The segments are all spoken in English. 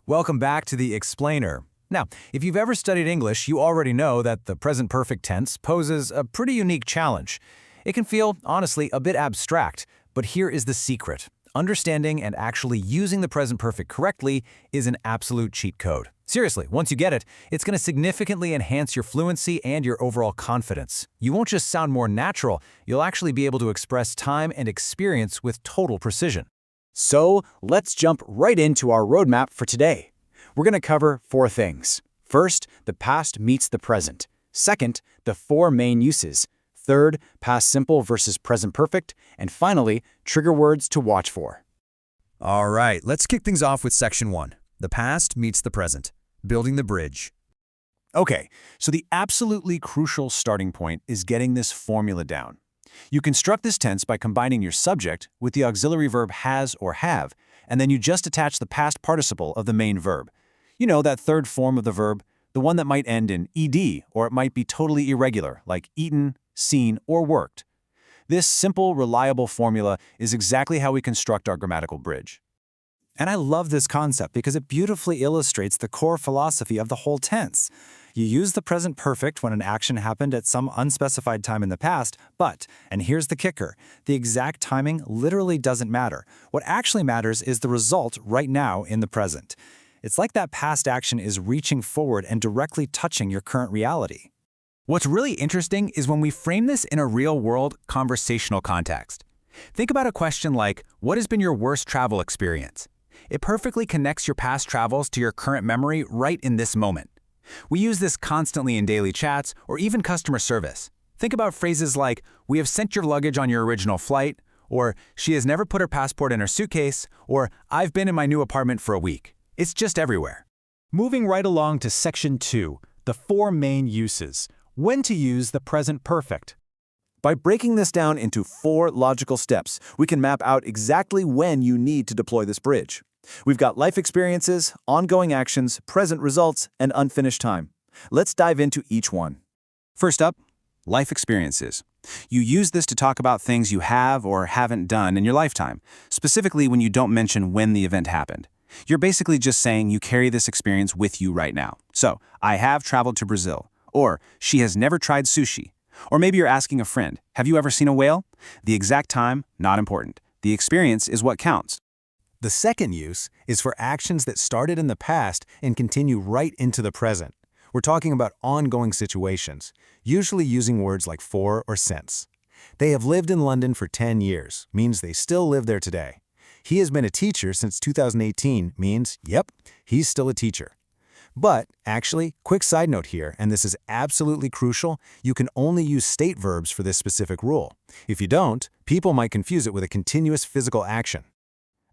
Welcome back to the Explainer. Now, if you've ever studied English, you already know that the present perfect tense poses a pretty unique challenge. It can feel, honestly, a bit abstract, but here is the secret. Understanding and actually using the present perfect correctly is an absolute cheat code. Seriously, once you get it, it's going to significantly enhance your fluency and your overall confidence. You won't just sound more natural, you'll actually be able to express time and experience with total precision. So, let's jump right into our roadmap for today. We're going to cover 4 things. First, the past meets the present. Second, the 4 main uses. Third, past simple versus present perfect. And finally, trigger words to watch for. All right, let's kick things off with section 1. The past meets the present. Building the bridge. Okay, so the absolutely crucial starting point is getting this formula down. You construct this tense by combining your subject with the auxiliary verb has or have, and then you just attach the past participle of the main verb. You know, that third form of the verb, the one that might end in ed, or it might be totally irregular, like eaten, seen, or worked. This simple, reliable formula is exactly how we construct our grammatical bridge. And I love this concept because it beautifully illustrates the core philosophy of the whole tense. You use the present perfect when an action happened at some unspecified time in the past, but, and here's the kicker, the exact timing literally doesn't matter. What actually matters is the result right now in the present. It's like that past action is reaching forward and directly touching your current reality. What's really interesting is when we frame this in a real-world conversational context. Think about a question like, what has been your worst travel experience? It perfectly connects your past travels to your current memory right in this moment. We use this constantly in daily chats or even customer service. Think about phrases like, we have sent your luggage on your original flight, or she has never put her passport in her suitcase, or I've been in my new apartment for a week. It's just everywhere. Moving right along to section 2, the 4 main uses. When to use the present perfect. By breaking this down into 4 logical steps, we can map out exactly when you need to deploy this bridge. We've got life experiences, ongoing actions, present results, and unfinished time. Let's dive into each one. First up, life experiences. You use this to talk about things you have or haven't done in your lifetime, specifically when you don't mention when the event happened. You're basically just saying you carry this experience with you right now. So, I have traveled to Brazil, or she has never tried sushi. Or maybe you're asking a friend, have you ever seen a whale? The exact time, not important. The experience is what counts. The second use is for actions that started in the past and continue right into the present. We're talking about ongoing situations, usually using words like for or since. They have lived in London for 10 years, means they still live there today. He has been a teacher since 2018, means, yep, he's still a teacher. But, actually, quick side note here, and this is absolutely crucial, you can only use state verbs for this specific rule. If you don't, people might confuse it with a continuous physical action.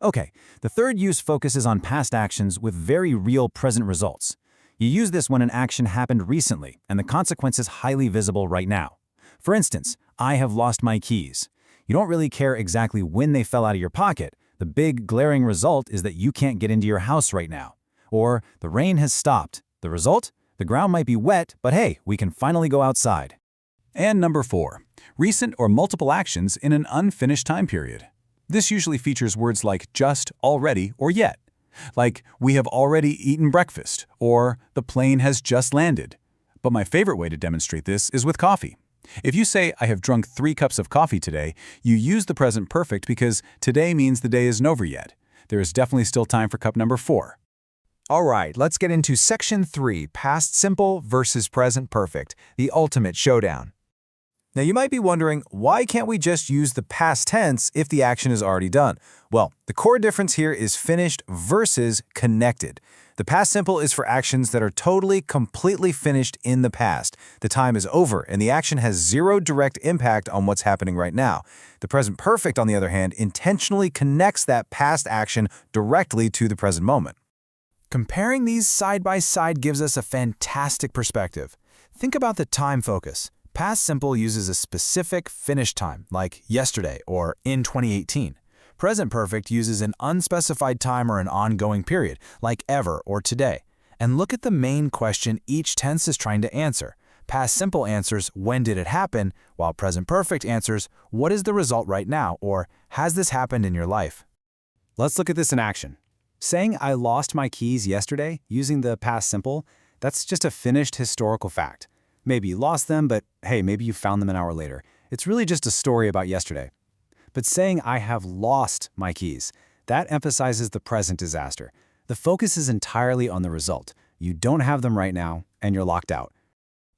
Okay, the third use focuses on past actions with very real present results. You use this when an action happened recently and the consequence is highly visible right now. For instance, I have lost my keys. You don't really care exactly when they fell out of your pocket. The big, glaring result is that you can't get into your house right now. Or, the rain has stopped. The result? The ground might be wet, but hey, we can finally go outside. And number 4, recent or multiple actions in an unfinished time period. This usually features words like just, already, or yet. Like, we have already eaten breakfast, or the plane has just landed. But my favorite way to demonstrate this is with coffee. If you say, I have drunk 3 cups of coffee today, you use the present perfect because today means the day isn't over yet. There is definitely still time for cup number 4. All right, let's get into section 3, past simple versus present perfect, the ultimate showdown. Now you might be wondering, why can't we just use the past tense if the action is already done? Well, the core difference here is finished versus connected. The past simple is for actions that are totally, completely finished in the past. The time is over and the action has zero direct impact on what's happening right now. The present perfect, on the other hand, intentionally connects that past action directly to the present moment. Comparing these side by side gives us a fantastic perspective. Think about the time focus. Past simple uses a specific finished time, like yesterday or in 2018. Present perfect uses an unspecified time or an ongoing period, like ever or today. And look at the main question each tense is trying to answer. Past simple answers, when did it happen, while present perfect answers, what is the result right now, or has this happened in your life? Let's look at this in action. Saying I lost my keys yesterday using the past simple, that's just a finished historical fact. Maybe you lost them, but hey, maybe you found them an hour later. It's really just a story about yesterday. But saying I have lost my keys, that emphasizes the present disaster. The focus is entirely on the result. You don't have them right now, and you're locked out.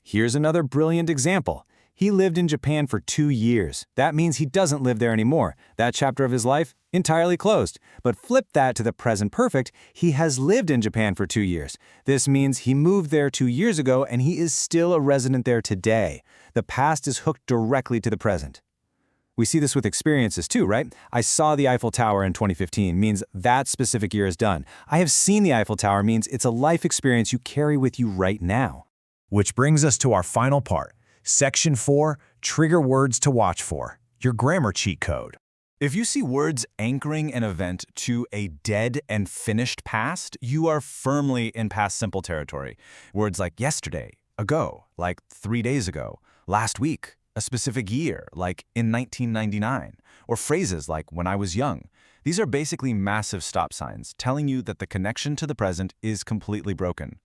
Here's another brilliant example. He lived in Japan for 2 years. That means he doesn't live there anymore. That chapter of his life, entirely closed. But flip that to the present perfect, he has lived in Japan for 2 years. This means he moved there 2 years ago and he is still a resident there today. The past is hooked directly to the present. We see this with experiences too, right? I saw the Eiffel Tower in 2015 means that specific year is done. I have seen the Eiffel Tower means it's a life experience you carry with you right now. Which brings us to our final part. Section 4, Trigger Words to Watch For, your grammar cheat code. If you see words anchoring an event to a dead and finished past, you are firmly in past simple territory. Words like yesterday, ago, like 3 days ago, last week, a specific year, like in 1999, or phrases like when I was young. These are basically massive stop signs telling you that the connection to the present is completely broken.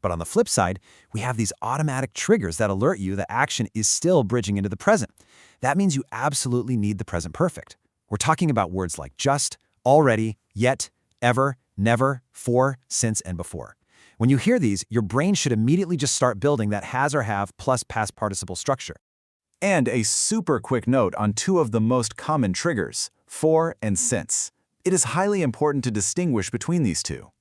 But on the flip side, we have these automatic triggers that alert you that action is still bridging into the present. That means you absolutely need the present perfect. We're talking about words like just, already, yet, ever, never, for, since, and before. When you hear these, your brain should immediately just start building that has or have plus past participle structure. And a super quick note on 2 of the most common triggers, for and since. It is highly important to distinguish between these two.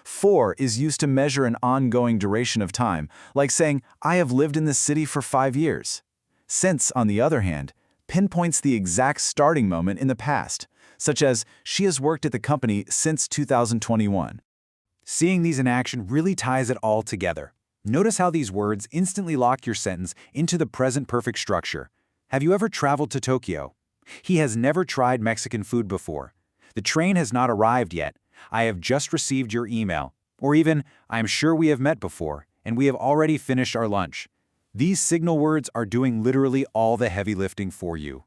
For is used to measure an ongoing duration of time, like saying, I have lived in this city for 5 years. Since, on the other hand, pinpoints the exact starting moment in the past, such as, she has worked at the company since 2021. Seeing these in action really ties it all together. Notice how these words instantly lock your sentence into the present perfect structure. Have you ever traveled to Tokyo? He has never tried Mexican food before. The train has not arrived yet. I have just received your email. Or even, I am sure we have met before, and we have already finished our lunch. These signal words are doing literally all the heavy lifting for you.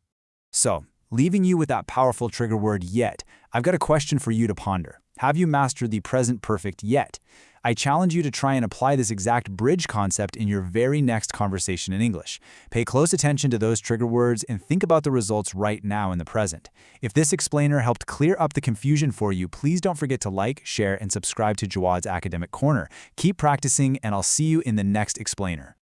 So, leaving you with that powerful trigger word yet, I've got a question for you to ponder. Have you mastered the present perfect yet? I challenge you to try and apply this exact bridge concept in your very next conversation in English. Pay close attention to those trigger words and think about the results right now in the present. If this explainer helped clear up the confusion for you, please don't forget to like, share, and subscribe to Jawad's Academic Corner. Keep practicing, and I'll see you in the next explainer.